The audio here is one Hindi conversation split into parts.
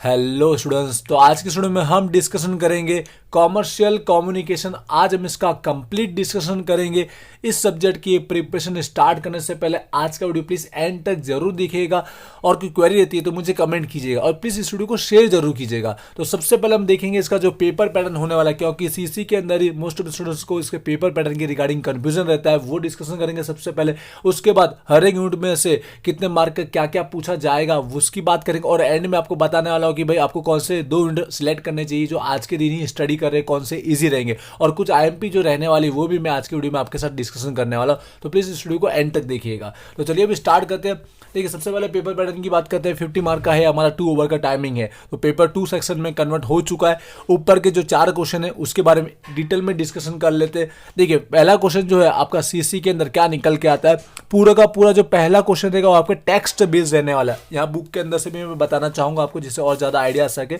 हेलो स्टूडेंट्स, तो आज की स्टूडियो में हम डिस्कशन करेंगे कॉमर्शियल कम्युनिकेशन। आज हम इसका कंप्लीट डिस्कशन करेंगे। इस सब्जेक्ट की प्रिपरेशन स्टार्ट करने से पहले आज का वीडियो प्लीज एंड तक जरूर देखिएगा और कोई क्वेरी रहती है तो मुझे कमेंट कीजिएगा और प्लीज इस वीडियो को शेयर जरूर कीजिएगा। तो सबसे पहले हम देखेंगे इसका जो पेपर पैटर्न होने वाला है, क्योंकि सीसी के अंदर ही मोस्ट ऑफ स्टूडेंट्स को इसके पेपर पैटर्न के रिगार्डिंग कंफ्यूजन रहता है, वो डिस्कशन करेंगे सबसे पहले। उसके बाद हर एक यूनिट में से कितने मार्क का क्या क्या पूछा जाएगा उसकी बात करेंगे और एंड में आपको बताने वाला कि भाई आपको कौन से दो यूनिट सिलेक्ट करने चाहिए जो आज के दिन ही स्टडी कर रहे हैं, कौन से इजी रहेंगे, और कुछ आईएमपी जो रहने वाली वो भी मैं आज की वीडियो में आपके साथ डिस्कशन करने वाला हूं। तो प्लीज इस वीडियो को एंड तक देखिएगा। तो चलिए अभी स्टार्ट करते हैं। देखिए, सबसे पहले पेपर पैटर्न की बात करते हैं। 50 मार्क का है, हमारा 2 ओवर का टाइमिंग है, तो पेपर 2 सेक्शन में कन्वर्ट हो चुका है। ऊपर के जो 4 क्वेश्चन है उसके बारे में डिटेल में डिस्कशन कर लेते हैं। देखिए, पहला क्वेश्चन जो है आपका सीसी के अंदर क्या निकल के आता है, पूरा का पूरा जो पहला क्वेश्चन रहेगा वो आपका टेक्स्ट बेस्ड रहने वाला है। यहाँ बुक के अंदर से भी मैं बताना चाहूंगा आपको, जिससे और ज्यादा आइडिया आ सके।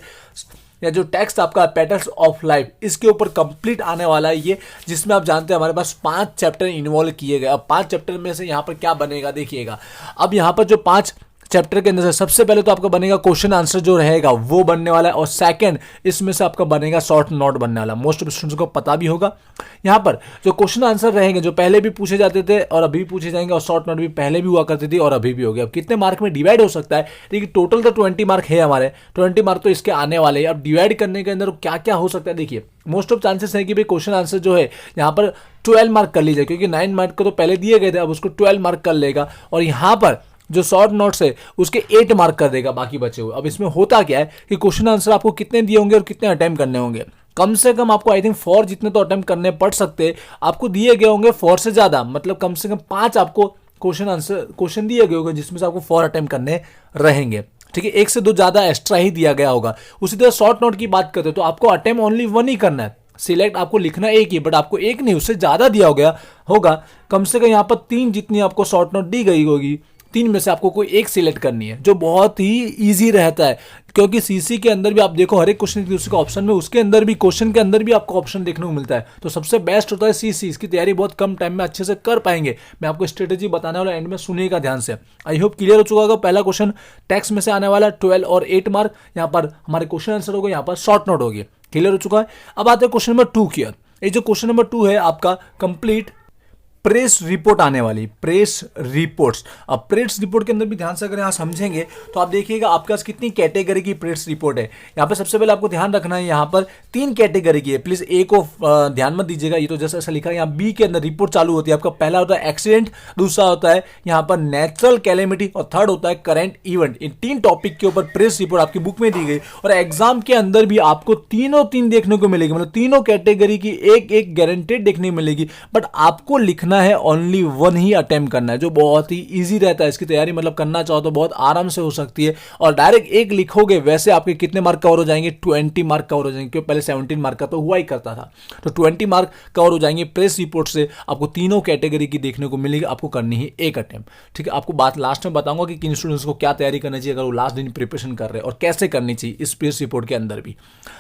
या जो टेक्स्ट आपका पैटर्न्स ऑफ लाइफ, इसके ऊपर कंप्लीट आने वाला है ये, जिसमें आप जानते हैं हमारे पास 5 चैप्टर इन्वॉल्व किए गए। अब 5 चैप्टर में से यहाँ पर क्या बनेगा देखिएगा। अब यहाँ पर जो 5 चैप्टर के अंदर से सबसे पहले तो आपका बनेगा क्वेश्चन आंसर जो रहेगा वो बनने वाला है, और सेकंड इसमें से आपका बनेगा शॉर्ट नोट बनने वाला। मोस्ट ऑफ स्टूडेंट्स को पता भी होगा यहाँ पर जो क्वेश्चन आंसर रहेंगे जो पहले भी पूछे जाते थे और अभी पूछे जाएंगे, और शॉर्ट नोट भी पहले भी हुआ करती थी और अभी भी हो गया। अब कितने मार्क में डिवाइड हो सकता है, देखिए टोटल तो 20 मार्क है हमारे, 20 मार्क तो इसके आने वाले हैं। अब डिवाइड करने के अंदर क्या क्या हो सकता है, देखिए मोस्ट ऑफ चांसेस है कि भाई क्वेश्चन आंसर जो है यहाँ पर 12 मार्क कर लीजिए, क्योंकि 9 मार्क को तो पहले दिए गए थे, अब उसको 12 मार्क कर लेगा, और यहाँ पर जो शॉर्ट नोट्स है उसके 8 मार्क कर देगा बाकी बचे हुए। अब इसमें होता क्या है कि क्वेश्चन आंसर आपको कितने दिए होंगे और कितने अटेम्प्ट करने होंगे, कम से कम आपको आई थिंक 4 जितने तो अटेम्प्ट करने पड़ सकते हैं। आपको दिए गए होंगे 4 से ज्यादा, मतलब कम से कम 5 आपको क्वेश्चन दिए गए होंगे जिसमें से आपको 4 अटेम्प्ट करने रहेंगे। ठीक है, 1 से 2 ज्यादा एक्स्ट्रा ही दिया गया होगा। उसी तरह शॉर्ट नोट की बात करते हैं तो आपको अटेम्प्ट ओनली 1 ही करना है। सिलेक्ट आपको लिखना एक ही, बट आपको एक नहीं उससे ज्यादा दिया हो गया होगा। कम से कम यहाँ पर 3 जितनी आपको शॉर्ट नोट दी गई होगी, 3 में से आपको कोई एक सिलेक्ट करनी है, जो बहुत ही इजी रहता है। क्योंकि सीसी के अंदर भी आप देखो हर एक क्वेश्चन की उसका ऑप्शन में, उसके अंदर भी क्वेश्चन के अंदर भी आपको ऑप्शन देखने को मिलता है। तो सबसे बेस्ट होता है सीसी। इसकी तैयारी बहुत कम टाइम में अच्छे से कर पाएंगे। मैं आपको स्ट्रेटेजी बताने वाला, एंड में सुनिएगा ध्यान से। आई होप क्लियर हो चुका होगा। पहला क्वेश्चन टेक्स्ट में से आने वाला 12 और 8 मार्क, यहाँ पर हमारे क्वेश्चन आंसर हो गए, यहाँ पर शॉर्ट नोट हो गए। क्लियर हो चुका है। अब आते हैं क्वेश्चन नंबर 2 की। ये जो क्वेश्चन नंबर 2 है आपका कंप्लीट प्रेस रिपोर्ट आने वाली, प्रेस रिपोर्ट्स। अब प्रेस रिपोर्ट के अंदर भी ध्यान से अगर यहाँ समझेंगे तो आप देखिएगा आपके पास कितनी कैटेगरी की प्रेस रिपोर्ट है। यहाँ पे सबसे पहले आपको ध्यान रखना है, यहाँ पर 3 कैटेगरी की है। प्लीज ए को ध्यान मत दीजिएगा, ये तो जैसा ऐसा लिखा है। यहाँ बी के अंदर रिपोर्ट चालू होती है आपका। पहला होता है एक्सीडेंट, दूसरा होता है यहाँ पर नेचुरल कैलेमिटी, और थर्ड होता है करंट इवेंट। इन 3 टॉपिक के ऊपर प्रेस रिपोर्ट आपकी बुक में दी गई, और एग्जाम के अंदर भी आपको तीनों देखने को मिलेगी, मतलब तीनों कैटेगरी की एक गारंटेड देखने को मिलेगी। बट आपको लिखना है ओनली 1 ही अटेम्प्ट करना है, जो बहुत ही इजी रहता है। इसकी तैयारी मतलब करना चाहो तो बहुत आराम से हो सकती है, और डायरेक्ट एक लिखोगे वैसे आपके कितने मार्क कवर हो जाएंगे, 20 मार्क कवर हो जाएंगे, क्योंकि पहले 17 मार्क का तो हुआ ही करता था। तो 20 मार्क कवर हो जाएंगे प्रेस रिपोर्ट से। आपको तीनों कैटेगरी की देखने को मिलेगी, आपको करनी है एक अटेम्प्ट। ठीक है, आपको बात लास्ट में बताऊंगा कि किन स्टूडेंट्स को क्या तैयारी करनी चाहिए अगर वो लास्ट दिन प्रिपरेशन कर रहे हैं, और कैसे करनी चाहिए इस प्रेस रिपोर्ट के अंदर भी।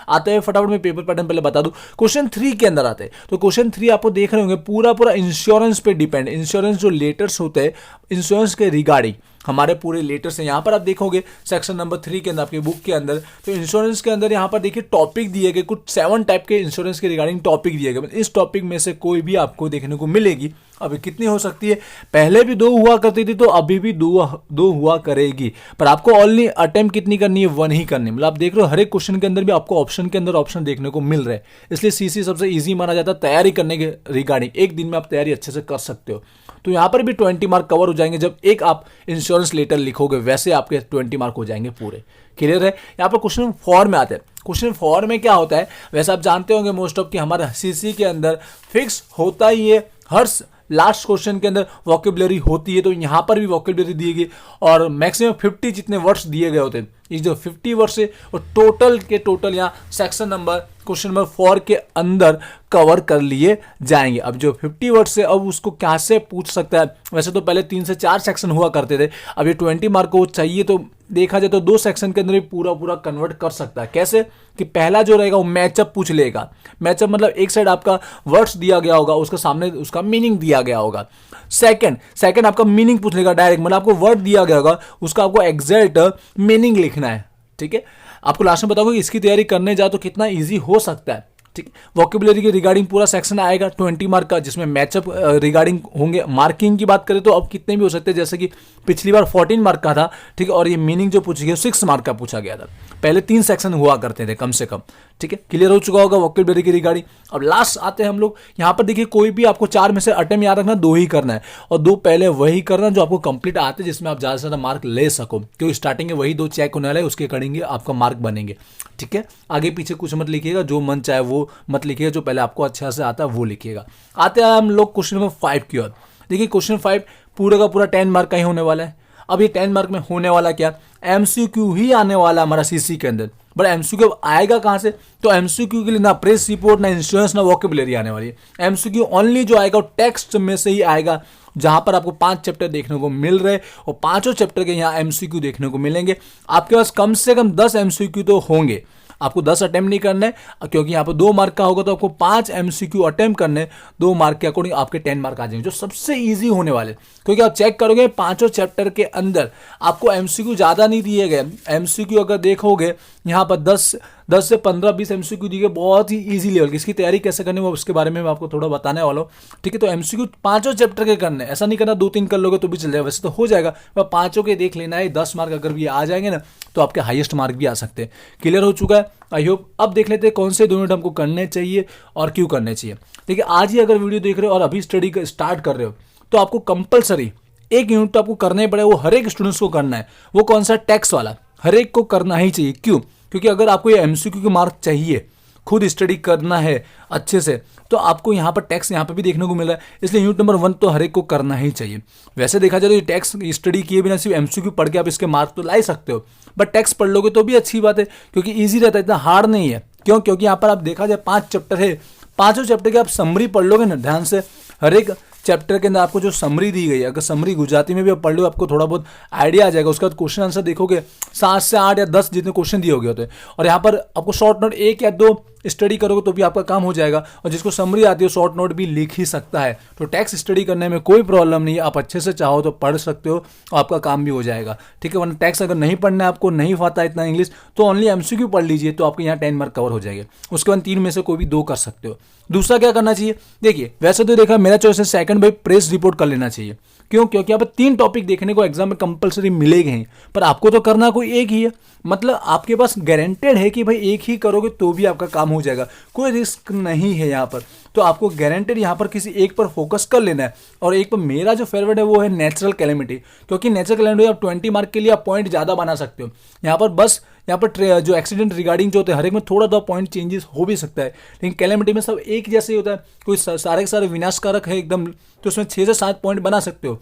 आते हैं फटाफट में पेपर पैटर्न पहले बता दूं। क्वेश्चन 3 के अंदर आते हैं, तो क्वेश्चन 3 आपको देख रहे होंगे पूरा इंश्योरेंस पे डिपेंड। इंश्योरेंस जो लेटर्स होते हैं इंश्योरेंस के रिगार्डिंग हमारे पूरे लेटर्स हैं। यहाँ पर आप देखोगे सेक्शन नंबर 3 के अंदर आपकी बुक के अंदर, तो इंश्योरेंस के अंदर यहाँ पर देखिए टॉपिक दिए गए, कुछ 7 टाइप के इंश्योरेंस के रिगार्डिंग टॉपिक दिए गए। इस टॉपिक में से कोई भी आपको देखने को मिलेगी। अभी कितनी हो सकती है, पहले भी 2 हुआ करती थी तो अभी भी 2 हुआ करेगी, पर आपको ओनली अटेम्प्ट कितनी करनी है, 1 ही करनी है। मतलब आप देख रहे हो हर एक क्वेश्चन के अंदर भी आपको ऑप्शन के अंदर ऑप्शन देखने को मिल रहे हैं, इसलिए सीसी सबसे इजी माना जाता है तैयारी करने के रिगार्डिंग। एक दिन में आप तैयारी अच्छे से कर सकते हो। तो यहाँ पर भी 20 मार्क कवर हो जाएंगे, जब एक आप इंश्योरेंस लेटर लिखोगे वैसे आपके 20 मार्क हो जाएंगे पूरे। क्लियर है। यहाँ पर क्वेश्चन 4 में आते हैं। क्वेश्चन 4 में क्या होता है, वैसे आप जानते होंगे मोस्ट ऑफ कि हमारा सीसी के अंदर फिक्स होता ही है, हर लास्ट क्वेश्चन के अंदर वोकेबुलरी होती है। तो यहाँ पर भी वोकेबुलरी दी गई, और मैक्सिमम 50 जितने वर्ड्स दिए गए होते हैं। ये जो 50 वर्ड्स है वो टोटल यहाँ सेक्शन नंबर क्वेश्चन नंबर 4 के अंदर कवर कर लिए जाएंगे। अब जो 50 वर्ड से अब उसको कैसे पूछ सकता है, वैसे तो पहले 3 से 4 सेक्शन हुआ करते थे, अब ये 20 मार्क को चाहिए तो देखा जाए तो 2 सेक्शन के अंदर भी पूरा कन्वर्ट कर सकता है। कैसे कि पहला जो रहेगा वो मैचअप पूछ लेगा। मैचअप मतलब एक साइड आपका वर्ड्स दिया गया होगा, उसके सामने उसका मीनिंग दिया गया होगा। सेकंड आपका मीनिंग पूछ लेगा डायरेक्ट, मतलब आपको वर्ड दिया गया होगा उसका आपको एग्जैक्ट मीनिंग लिखना है। ठीक है, आपको लास्ट में बताऊंगा कि इसकी तैयारी करने जाओ तो कितना ईजी हो सकता है। ठीक है, वोकेबुलरी के रिगार्डिंग पूरा सेक्शन आएगा 20 मार्क का, जिसमें मैचअप रिगार्डिंग होंगे। मार्किंग की बात करें तो अब कितने भी हो सकते हैं, जैसे कि पिछली बार 14 मार्क का था। ठीक है, और ये मीनिंग जो पूछी गई 6 मार्क का पूछा गया था। पहले 3 सेक्शन हुआ करते थे कम से कम। ठीक है, क्लियर हो चुका होगा वोकेबुलरी की रिगार्डिंग। अब लास्ट आते हैं हम लोग यहाँ पर। देखिए, कोई भी आपको 4 में से अटेम्प्ट याद रखना 2 ही करना है, और 2 पहले वही करना जो आपको कंप्लीट आते हैं, जिसमें आप ज़्यादा से ज़्यादा मार्क ले सको, क्योंकि स्टार्टिंग में वही 2 चेक होने वाले, उसके अकॉर्डिंग आपका मार्क बनेंगे। ठीक है, आगे पीछे कुछ मत लिखिएगा, जो मन चाहे वो मत लिखिएगा, जो पहले आपको अच्छा से आता है वो लिखिएगा। आते हैं हम लोग क्वेश्चन नंबर 5 की ओर। देखिए, क्वेश्चन 5 पूरा का पूरा 10 मार्क का ही होने वाला है। अब ये 10 मार्क में होने वाला क्या, एमसीक्यू ही आने वाला हमारा सीसी के अंदर। बट एमसीक्यू आएगा कहाँ से, तो एमसीक्यू के लिए ना प्रेस रिपोर्ट, ना इंश्योरेंस, ना वोकेबुलरी आने वाली है। एमसीक्यू ओनली जो आएगा वो टेक्स्ट में से ही आएगा, जहां पर आपको 5 चैप्टर देखने को मिल रहे, और 5 चैप्टर के यहाँ एमसीक्यू देखने को मिलेंगे। आपके पास कम से कम 10 एमसीक्यू तो होंगे। आपको 10 अटेम्प्ट नहीं करने, क्योंकि यहाँ पर 2 मार्क का होगा, तो आपको 5 एमसीक्यू अटेम्प्ट करने, 2 मार्क के अकॉर्डिंग आपके 10 मार्क आ जाएंगे, जो सबसे इजी होने वाले। क्योंकि आप चेक करोगे 5 चैप्टर के अंदर आपको एमसीक्यू ज़्यादा नहीं दिए गए। एमसीक्यू अगर देखोगे यहाँ पर 10 से 15-20 एमसीक्यू दिए गए, बहुत ही ईजी लेवल की। इसकी तैयारी कैसे करनी है उसके बारे में मैं आपको थोड़ा बताने वाला हूँ। ठीक है, तो एमसीक्यू 5 चैप्टर के करने, ऐसा नहीं करना 2-3 कर लोगे तो भी चल जाएगा, वैसे तो हो जाएगा, पर 5 के देख लेना है। 10 मार्क अगर भी आ जाएंगे ना, तो आपके हाईएस्ट मार्क भी आ सकते हैं। क्लियर हो चुका है आई होप। अब देख लेते हैं कौन से 2 यूनिट हमको करने चाहिए और क्यों करने चाहिए। देखिए, आज ही अगर वीडियो देख रहे हो और अभी स्टडी स्टार्ट कर रहे हो, तो आपको कंपलसरी 1 यूनिट तो आपको करना ही पड़ेगा। वो हर एक स्टूडेंट्स को करना है। वो कौन सा, टैक्स वाला, हर एक को करना ही चाहिए। क्यों, क्योंकि अगर आपको ये एमसीक्यू के मार्क चाहिए, खुद स्टडी करना है अच्छे से, तो आपको यहाँ पर टैक्स यहाँ पर भी देखने को मिल रहा है, इसलिए यूनिट नंबर 1 तो हर एक को करना ही चाहिए। वैसे देखा जाए तो ये टैक्स स्टडी किए बिना सिर्फ एमसीक्यू पढ़ के आप इसके मार्क तो ला ही सकते हो, बट टैक्स पढ़ लोगे तो भी अच्छी बात है, क्योंकि ईजी रहता है, इतना हार्ड नहीं है। क्यों, क्योंकि यहाँ पर आप देखा जाए 5 चैप्टर है, 5 चैप्टर के आप समरी पढ़ लोगे ना ध्यान से, हर एक चैप्टर के अंदर आपको जो समरी दी गई है, अगर समरी गुजराती में भी आप पढ़ लो, आपको थोड़ा बहुत आइडिया आ जाएगा। उसके बाद क्वेश्चन आंसर देखोगे 7 से 8 या 10 जितने क्वेश्चन दिए होते हैं, और यहाँ पर आपको शॉर्ट नोट 1 या 2 स्टडी करोगे तो भी आपका काम हो जाएगा। और जिसको समरी आती है शॉर्ट नोट भी लिख ही सकता है, तो टैक्स स्टडी करने में कोई प्रॉब्लम नहीं है। आप अच्छे से चाहो तो पढ़ सकते हो और आपका काम भी हो जाएगा। ठीक है, वरना टैक्स अगर नहीं पढ़ना है, आपको नहीं आता इतना इंग्लिश, तो ओनली एमसीक्यू पढ़ लीजिए, तो आपके यहाँ 10 मार्क कवर हो जाएंगे। उसके बाद 3 में से कोई भी 2 कर सकते हो। दूसरा क्या करना चाहिए, देखिए वैसे तो देखा मेरा चॉइस है सेकंड भाई, प्रेस रिपोर्ट कर लेना चाहिए। क्यों, क्योंकि यहाँ पर 3 टॉपिक देखने को एग्जाम में कंपलसरी मिलेंगे ही, पर आपको तो करना कोई एक ही है। मतलब आपके पास गारंटेड है कि भाई एक ही करोगे तो भी आपका काम हो जाएगा, कोई रिस्क नहीं है यहाँ पर। तो आपको गारंटेड यहाँ पर किसी एक पर फोकस कर लेना है। और एक पर मेरा जो फेवरेट है वो है नेचुरल कैलेमिटी, क्योंकि नेचुरल कैलेमिटी आप 20 मार्क के लिए आप पॉइंट ज़्यादा बना सकते हो। यहाँ पर बस यहाँ पर जो एक्सीडेंट रिगार्डिंग जो होते हैं हर एक में थोड़ा पॉइंट चेंजेस हो भी सकता है, लेकिन कैलेमिटी में सब एक जैसे ही होता है। कोई सारे के सारे विनाशकारक है एकदम, तो उसमें 6 से 7 पॉइंट बना सकते हो।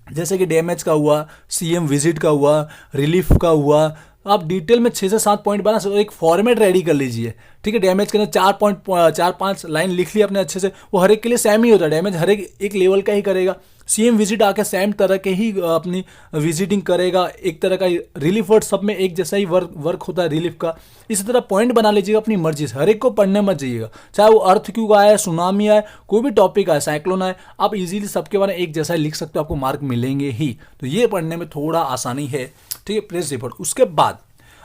जैसे कि डैमेज का हुआ, सीएम विजिट का हुआ, रिलीफ का हुआ, आप डिटेल में 6 से 7 पॉइंट बना सकते हो। एक फॉर्मेट रेडी कर लीजिए। ठीक है, डैमेज के अंदर 4-5 लाइन लिख लिया अपने अच्छे से, वो हर एक के लिए सेम ही होता है। डैमेज हर एक लेवल का ही करेगा। सीएम विजिट आके सेम तरह के ही अपनी विजिटिंग करेगा, एक तरह का रिलीफ वर्ड सब में एक जैसा ही वर्क होता है रिलीफ का। इसी तरह पॉइंट बना लीजिएगा अपनी मर्जी से, हर एक को पढ़ने मत जाइएगा, चाहे वो अर्थ क्यों आए, सुनामी आए, कोई भी टॉपिक आए, साइक्लोन आए, आप इजीली सबके बारे में एक जैसा ही लिख सकते हो, आपको मार्क मिलेंगे ही। तो ये पढ़ने में थोड़ा आसानी है। ठीक है, प्रेस रिपोर्ट। उसके बाद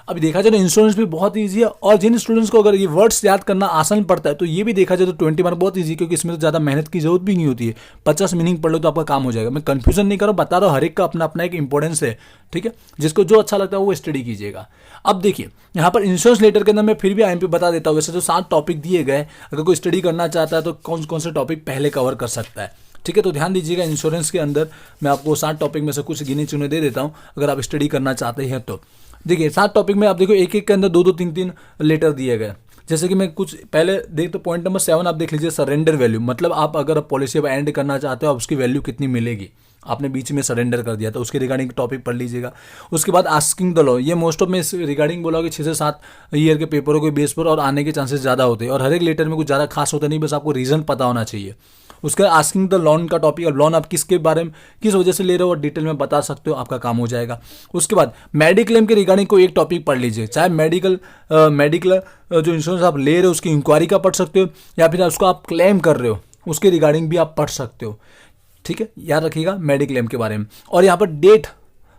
अभी देखा जाए तो इंश्योरेंस भी बहुत ईजी है, और जिन स्टूडेंट्स को अगर ये वर्ड्स याद करना आसान पड़ता है तो ये भी देखा जाए तो 20 मार्क बहुत ईजी, क्योंकि इसमें तो ज़्यादा मेहनत की जरूरत भी नहीं होती है। 50 मीनिंग पढ़ लो तो आपका काम हो जाएगा। मैं कंफ्यूजन नहीं कर रहा हूँ, बता रहा हूँ, हर एक का अपना अपना एक इंपॉर्टेंस है। ठीक है, जिसको जो अच्छा लगता है वो स्टडी कीजिएगा। अब देखिए यहाँ पर इंश्योरेंस लेटर के अंदर मैं फिर भी IMP बता देता हूँ। वैसे तो 7 टॉपिक दिए गए, अगर कोई स्टडी करना चाहता है तो कौन कौन से टॉपिक पहले कवर कर सकता है। ठीक है, तो ध्यान दीजिएगा, इंश्योरेंस के अंदर मैं आपको 7 टॉपिक में से कुछ गिने चुने दे देता हूँ, अगर आप स्टडी करना चाहते हैं तो। देखिए 7 टॉपिक में आप देखो एक एक के अंदर 2-2 3-3 लेटर दिए गए। जैसे कि मैं कुछ पहले देख तो पॉइंट नंबर 7 आप देख लीजिए, सरेंडर वैल्यू, मतलब आप अगर पॉलिसी अब एंड करना चाहते हो, आप उसकी वैल्यू कितनी मिलेगी, आपने बीच में सरेंडर कर दिया तो उसके रिगार्डिंग टॉपिक पढ़ लीजिएगा। उसके बाद आस्किंग द लॉ, ये मोस्ट ऑफ में इस रिगार्डिंग बोला कि 6 से 7 ईयर के पेपरों के बेस पर और आने के चांसेस ज़्यादा होते हैं, और हर एक लेटर में कुछ ज़्यादा खास होता नहीं, बस आपको रीज़न पता होना चाहिए। उसके आस्किंग द लोन का टॉपिक, और लोन आप किसके बारे में किस वजह से ले रहे हो और डिटेल में बता सकते हो, आपका काम हो जाएगा। उसके बाद मेडिक्लेम के रिगार्डिंग कोई एक टॉपिक पढ़ लीजिए, चाहे मेडिकल जो इंश्योरेंस आप ले रहे हो उसकी इंक्वायरी का पढ़ सकते हो, या फिर उसको आप क्लेम कर रहे हो उसके रिगार्डिंग भी आप पढ़ सकते हो। ठीक है, याद रखिएगा मेडिक्लेम के बारे में। और यहाँ पर डेट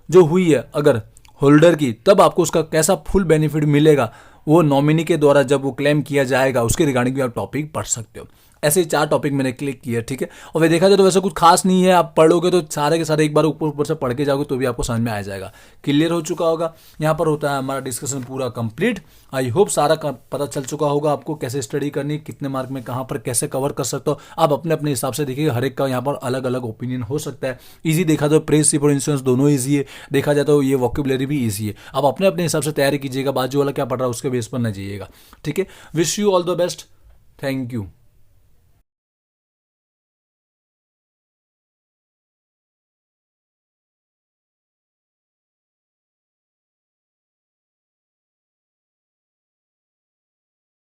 जो हुई है अगर होल्डर की, तब आपको उसका कैसा फुल बेनिफिट मिलेगा वो नॉमिनी के द्वारा जब वो क्लेम किया जाएगा उसके रिगार्डिंग भी आप टॉपिक पढ़ सकते हो। ऐसे ही 4 टॉपिक मैंने क्लिक किया, ठीक है। और वे देखा जाए तो वैसे कुछ खास नहीं है, आप पढ़ोगे तो सारे के सारे एक बार ऊपर ऊपर से पढ़ के जाओगे तो भी आपको समझ में आ जाएगा, क्लियर हो चुका होगा। यहाँ पर होता है हमारा डिस्कशन पूरा कंप्लीट। आई होप सारा पता चल चुका होगा आपको कैसे स्टडी करनी, कितने मार्क में कहाँ पर कैसे कवर कर सकते हो। आप अपने अपने हिसाब से देखिए, हर एक का यहाँ पर अलग अलग ओपिनियन हो सकता है। ईजी देखा तो प्रेस और इंश्योरेंस दोनों ईजी है, देखा जाए तो ये वोकेबुलरी भी ईजी है। आप अपने अपने हिसाब से तैयारी कीजिएगा, बाजू वाला क्या पढ़ रहा है उसके बेस पर न जाइएगा, ठीक है। Wish you all the best, thank you.